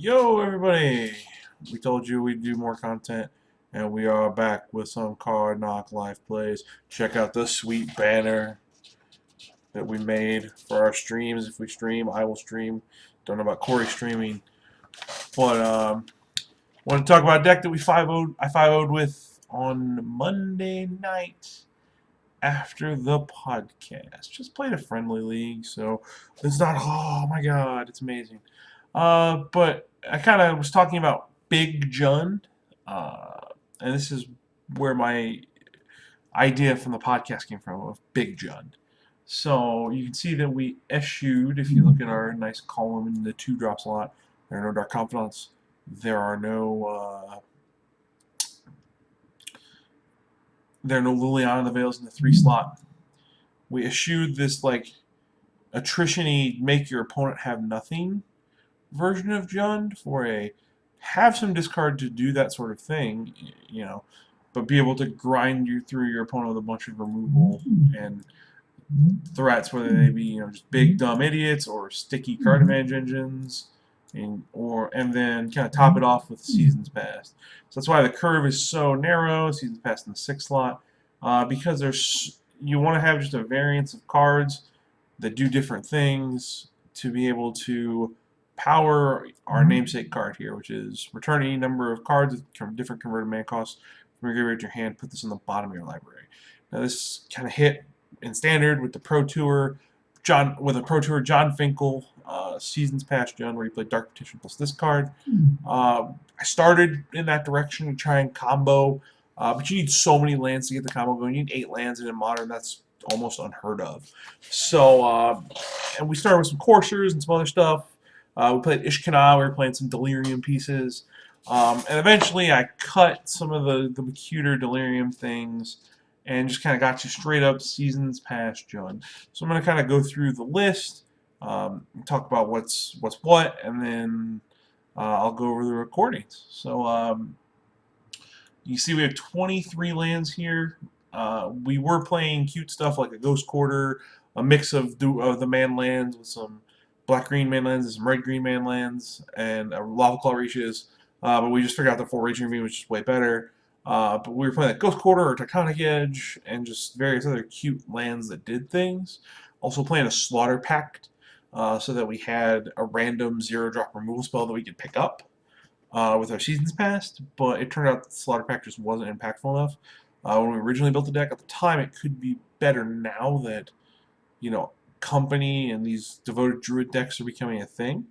Yo, everybody! We told you we'd do more content, and we are back with some Card Knock live plays. Check out the sweet banner that we made for our streams. If we stream, I will stream. Don't know about Corey streaming, but want to talk about a deck that we 5-0'd. I 5-0'd with on Monday night after the podcast. Just played a friendly league, so it's not. Oh my god, it's amazing. But I kind of was talking about Big Jund, uh, and this is where my idea from the podcast came from of Big Jund. So you can see that we eschewed, if you look at our nice column in the 2-drop slot, there are no Dark Confidants, there are no Liliana in the Veils in the 3 slot. We eschewed this like attrition-y, make your opponent have nothing version of Jund for a have some discard to do that sort of thing, but be able to grind you through your opponent with a bunch of removal and threats, whether they be just big dumb idiots or sticky card advantage engines, and then kind of top it off with Seasons Past. So that's why the curve is so narrow. Seasons Past in the 6th slot, because you want to have just a variance of cards that do different things to be able to power our namesake card here, which is return any number of cards from different converted mana costs from your graveyard to your hand. Put this in the bottom of your library. Now this kind of hit in standard with the Pro Tour, John Finkel, Seasons Past Jund, where you play Dark Petition plus this card. I started in that direction to try and combo, but you need so many lands to get the combo going. You need 8 lands, and in Modern that's almost unheard of. So, and we started with some coursers and some other stuff. We played Ishkana, we were playing some Delirium pieces. And eventually I cut some of the cuter Delirium things and just kind of got you straight up Seasons Past Jund. So I'm going to kind of go through the list, talk about what's what, and then I'll go over the recordings. So you see we have 23 lands here. We were playing cute stuff like a Ghost Quarter, a mix of the man lands with some black-green manlands and some red-green manlands, and Lava Claw Reaches. But we just figured out the 4 Raging Ravine, which is way better. But we were playing like Ghost Quarter or Tectonic Edge, and just various other cute lands that did things. Also playing a Slaughter Pact, so that we had a random 0-drop removal spell that we could pick up with our Seasons Past. But it turned out the Slaughter Pact just wasn't impactful enough. When we originally built the deck, at the time, it could be better now that, Company and these devoted druid decks are becoming a thing.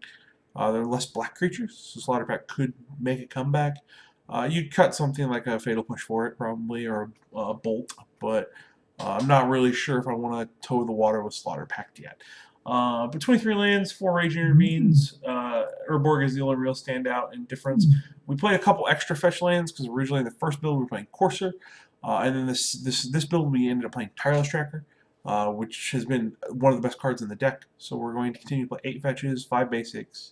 There are less black creatures, so Slaughter Pact could make a comeback. You'd cut something like a Fatal Push for it, probably, or a Bolt, but I'm not really sure if I want to toe the water with Slaughter Pact yet. But 23 lands, 4 Raging Ravines. Urborg is the only real standout and difference. We played a couple extra fetch lands because originally in the first build we were playing Courser, and then this build we ended up playing Tireless Tracker. Which has been one of the best cards in the deck. So we're going to continue to play 8 fetches, 5 basics,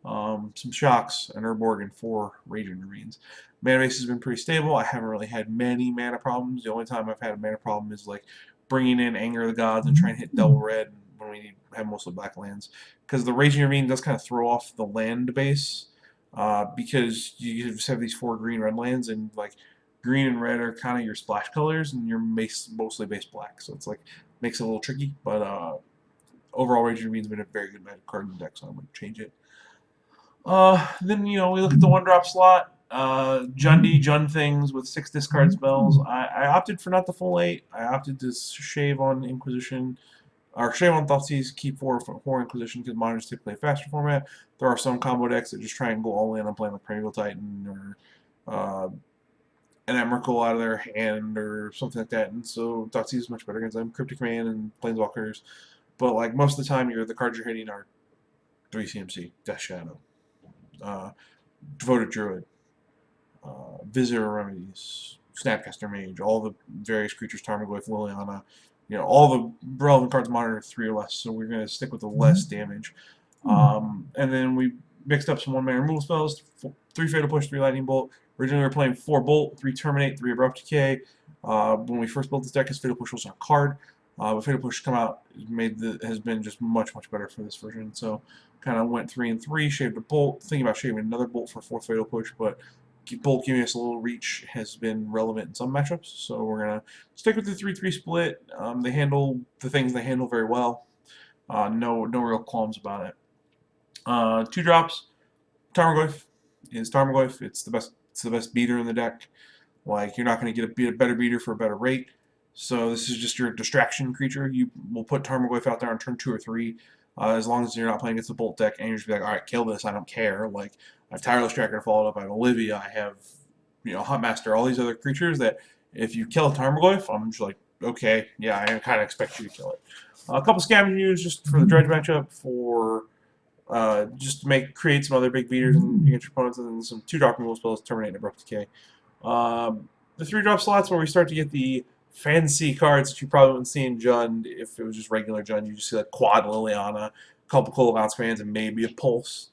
some shocks, an Urborg, and 4 Raging Ravines. Mana base has been pretty stable. I haven't really had many mana problems. The only time I've had a mana problem is like bringing in Anger of the Gods and trying to hit double red when we have mostly black lands. Because the Raging Ravine does kind of throw off the land base, because you just have these 4 green-red lands, and like green and red are kind of your splash colors, and you're mostly base black. So it's like makes it a little tricky, but overall Raging Ravine's been a very good magic card in the deck, so I wouldn't change it. Then we look at the 1-drop slot. Jund things with 6 discard spells. I opted for not the full 8. I opted to shave on Inquisition, or shave on Thoughtsieze, keep 4 Inquisition because Modern is typically a faster format. There are some combo decks that just try and go all in on playing like Primeval Titan or an Emrakul out of their hand or something like that, and so Thoughtsieze is much better against them. Cryptic Man and Planeswalkers, but like most of the time, the cards you're hitting are 3 CMC, Death Shadow, Devoted Druid, Visitor Remedies, Snapcaster Mage, all the various creatures, Tarmogoyf, Liliana, all the relevant cards Modern are 3 or less, so we're going to stick with the less damage. And then we mixed up some 1-mana removal spells, 3 Fatal Push, 3 Lightning Bolt. Originally we were playing 4 Bolt, 3 Terminate, 3 Abrupt Decay. When we first built this deck, Fatal Push was on a card. But Fatal Push come out has been just much better for this version. So kind of went 3 and 3, shaved a bolt, thinking about shaving another bolt for 4th Fatal Push, but bolt giving us a little reach has been relevant in some matchups, so we're going to stick with the 3-3 split. They handle the things they handle very well. No real qualms about it. 2 drops. Tarmogoyf is Tarmogoyf. It's the best beater in the deck. Like, you're not going to get a better beater for a better rate. So this is just your distraction creature. You will put Tarmogoyf out there on turn 2 or 3, as long as you're not playing against the Bolt deck, and you're just be like, all right, kill this. I don't care. Like, I have Tireless Tracker to follow it up. I have Olivia. I have, Huntmaster. All these other creatures that if you kill Tarmogoyf, I'm just like, okay, yeah, I kind of expect you to kill it. A couple Scavenging Ooze just for the dredge matchup, for just to create some other big beaters against your opponents, and then some 2-drop removal spells, Terminate and Abrupt Decay. The 3-drop slots where we start to get the fancy cards that you probably wouldn't see in Jund if it was just regular Jund. You just see like quad Liliana, a couple Kolaghan commands, and maybe a Pulse.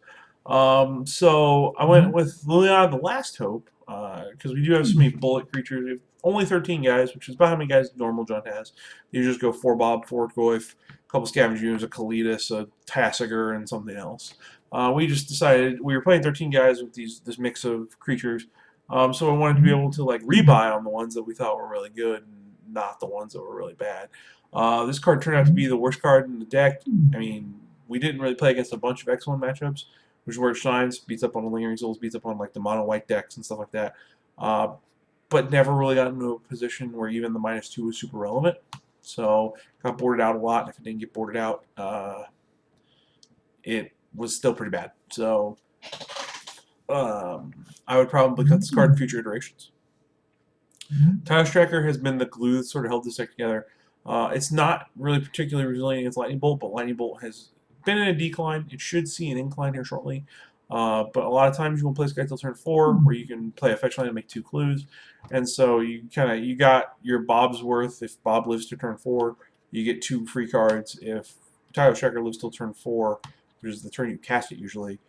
So I went with Liliana the Last Hope, because we do have so many bullet creatures. We have only 13 guys, which is about how many guys normal Jund has. You just go 4 Bob, 4 Goyf, a couple Scavenging Ooze, a Kalitas, a Tassiger, and something else. We just decided we were playing 13 guys with this mix of creatures. So I wanted to be able to like rebuy on the ones that we thought were really good and not the ones that were really bad. This card turned out to be the worst card in the deck. I mean, we didn't really play against a bunch of excellent matchups, which is where it shines. Beats up on the Lingering Souls, beats up on like the mono white decks and stuff like that. But never really got into a position where even the -2 was super relevant. So got boarded out a lot, and if it didn't get boarded out, it was still pretty bad. So I would probably cut this card in future iterations. Tireless Tracker has been the glue that sort of held this deck together. It's not really particularly resilient against Lightning Bolt, but Lightning Bolt has been in a decline. It should see an incline here shortly. But a lot of times you will play Sky till turn 4, where you can play a fetch land and make 2 clues. And so you got your Bob's worth. If Bob lives to turn 4, you get 2 free cards. If Tireless Tracker lives till turn 4, which is the turn you cast it usually,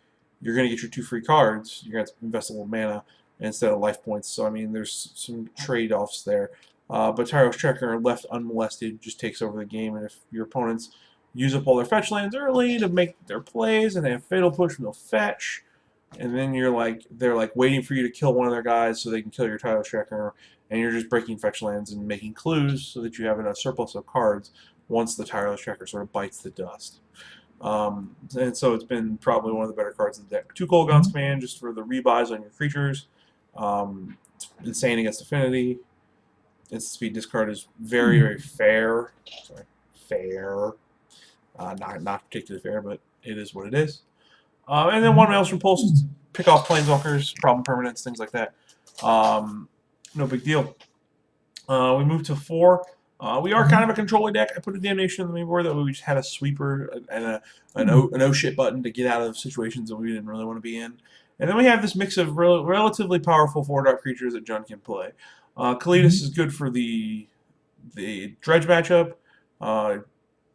you're going to get your 2 free cards. You're going to have to invest a little mana instead of life points. So, I mean, there's some trade-offs there. But Tireless Tracker, left unmolested, just takes over the game. And if your opponents use up all their fetch lands early to make their plays, and they have Fatal Push and they'll fetch, and then they're like waiting for you to kill one of their guys so they can kill your Tireless Tracker, and you're just breaking fetch lands and making clues so that you have a surplus of cards once the Tireless Tracker sort of bites the dust. And so it's been probably one of the better cards in the deck. 2 Kolaghan's command just for the rebuys on your creatures. It's insane against Affinity. Its speed discard is very, very fair. Sorry, fair. Not particularly fair, but it is what it is. And then 1 Malestrom Pulse to pick off Planeswalkers, problem permanents, things like that. No big deal. We move to 4. We are kind of a controlling deck. I put a Damnation on the main board that we just had a sweeper and an oh shit button to get out of situations that we didn't really want to be in. And then we have this mix of relatively powerful 4-drop creatures that Jund can play. Kalitas is good for the dredge matchup.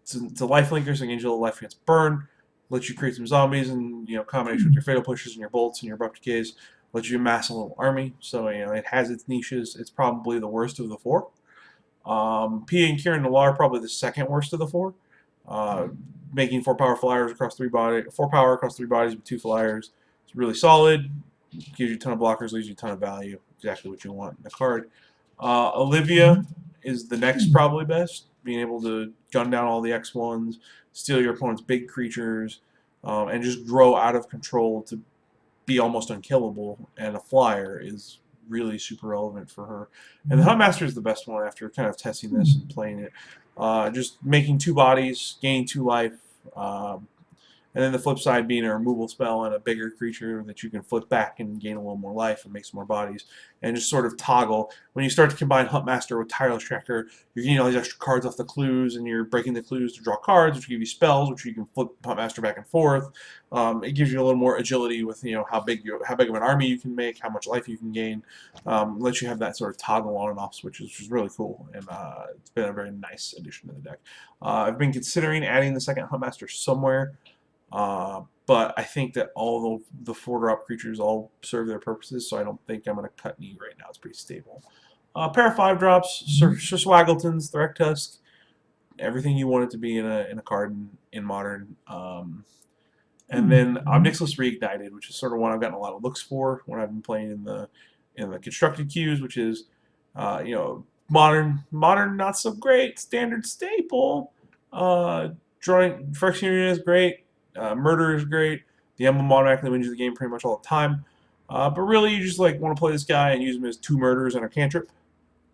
It's a life linker, so Angel of Life against burn. Lets you create some zombies, and combination with your Fatal Pushes and your bolts and your Abrupt Decays lets you amass a little army. So it has its niches. It's probably the worst of the 4. Pia and Kiran Nalaar probably the second worst of the 4. Making 4 power flyers across 3 bodies, 4 power across 3 bodies with 2 flyers. It's really solid. Gives you a ton of blockers, leaves you a ton of value. Exactly what you want in a card. Olivia is the next probably best. Being able to gun down all the X1s, steal your opponent's big creatures, and just grow out of control to be almost unkillable. And a flyer is really super relevant for her. And the Huntmaster is the best one after kind of testing this and playing it. Just making 2 bodies, gaining 2 life, and then the flip side being a removal spell and a bigger creature that you can flip back and gain a little more life and make some more bodies. And just sort of toggle. When you start to combine Huntmaster with Tireless Tracker, you're getting all these extra cards off the clues, and you're breaking the clues to draw cards, which give you spells, which you can flip Huntmaster back and forth. It gives you a little more agility with how big of an army you can make, how much life you can gain. Lets you have that sort of toggle on and off switch, which is really cool. And it's been a very nice addition to the deck. I've been considering adding the second Huntmaster somewhere. But I think that all the 4-drop creatures all serve their purposes, so I don't think I'm going to cut any right now. It's pretty stable. Pair of 5-drops, Swaggletons, Threat-Tusk, everything you want it to be in a card in Modern. And then Ob Nixilis Reignited, which is sort of one I've gotten a lot of looks for when I've been playing in the constructed queues, which is modern not so great, standard staple. Drawing Phyrexian Arena is great, Murder is great. The emblem automatically wins you the game pretty much all the time. But really, you just like want to play this guy and use him as 2 murders and a cantrip.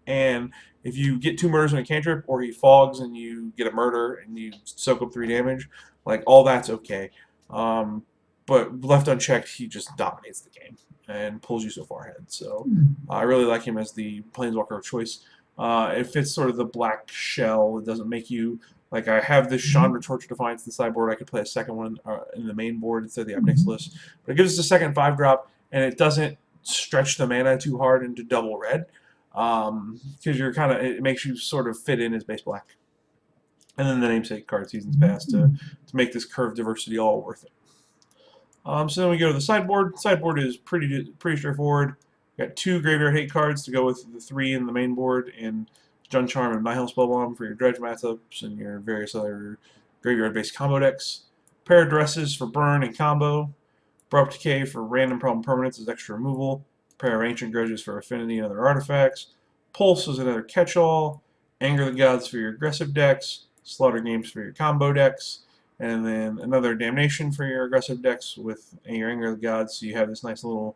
And if you get 2 murders and a cantrip, or he fogs and you get a murder and you soak up 3 damage, like all that's okay. But left unchecked, he just dominates the game and pulls you so far ahead. So I really like him as the Planeswalker of choice. It fits sort of the black shell. It doesn't make you like I have this Chandra Torch Defiance in the sideboard. I could play a second one in the main board instead of the Ob Nixilis. But it gives us a second 5-drop, and it doesn't stretch the mana too hard into double red. Because you're it makes you sort of fit in as base black. And then the namesake card, Seasons Past, to make this curve diversity all worth it. So then we go to the sideboard. Sideboard is pretty straightforward. Got 2 Graveyard Hate cards to go with the 3 in the main board, and Jund Charm and Nihil Spellbomb for your dredge matchups and your various other graveyard-based combo decks. Pair of Dresses for burn and combo. Abrupt Decay for random problem permanents as extra removal. Pair of Ancient Grudges for affinity and other artifacts. Pulse is another catch-all. Anger the Gods for your aggressive decks. Slaughter Games for your combo decks. And then another Damnation for your aggressive decks with your Anger of the Gods. So you have this nice little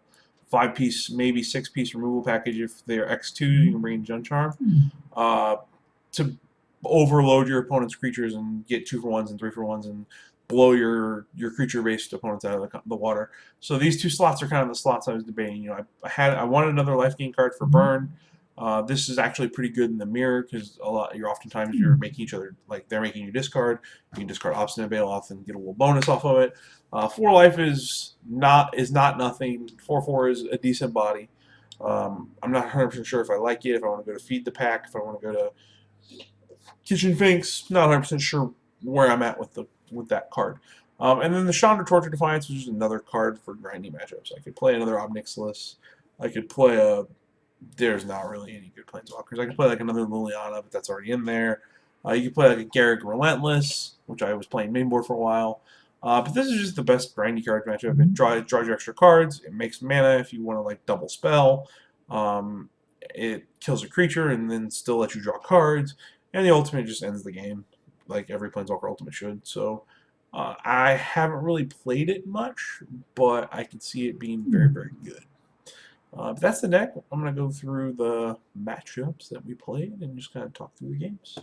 5-piece, maybe 6-piece removal package. If they're X2, you can bring in Jund Charm to overload your opponent's creatures and get 2-for-1s and 3-for-1s and blow your creature-based opponents out of the water. So these 2 slots are kind of the slots I was debating. I wanted another life gain card for burn. This is actually pretty good in the mirror because oftentimes you're making each other, like they're making you discard. You can discard Obstinate Baloth and get a little bonus off of it. 4 life is not nothing. 4/4 is a decent body. I'm not 100% sure if I like it. If I want to go to Feed the Pack, if I want to go to Kitchen Finks, not 100% sure where I'm at with that card. And then the Chandra Torture Defiance, which is another card for grinding matchups. I could play another Ob Nixilis. I could play a. There's not really any good planeswalkers. I could play like another Liliana, but that's already in there. You could play like a Garruk Relentless, which I was playing mainboard for a while. But this is just the best grindy card matchup. It draws your extra cards. It makes mana if you want to like double spell. It kills a creature and then still lets you draw cards. And the ultimate just ends the game, like every Planeswalker ultimate should. So I haven't really played it much, but I can see it being very, very good. But that's the deck. I'm going to go through the matchups that we played and just kind of talk through the games.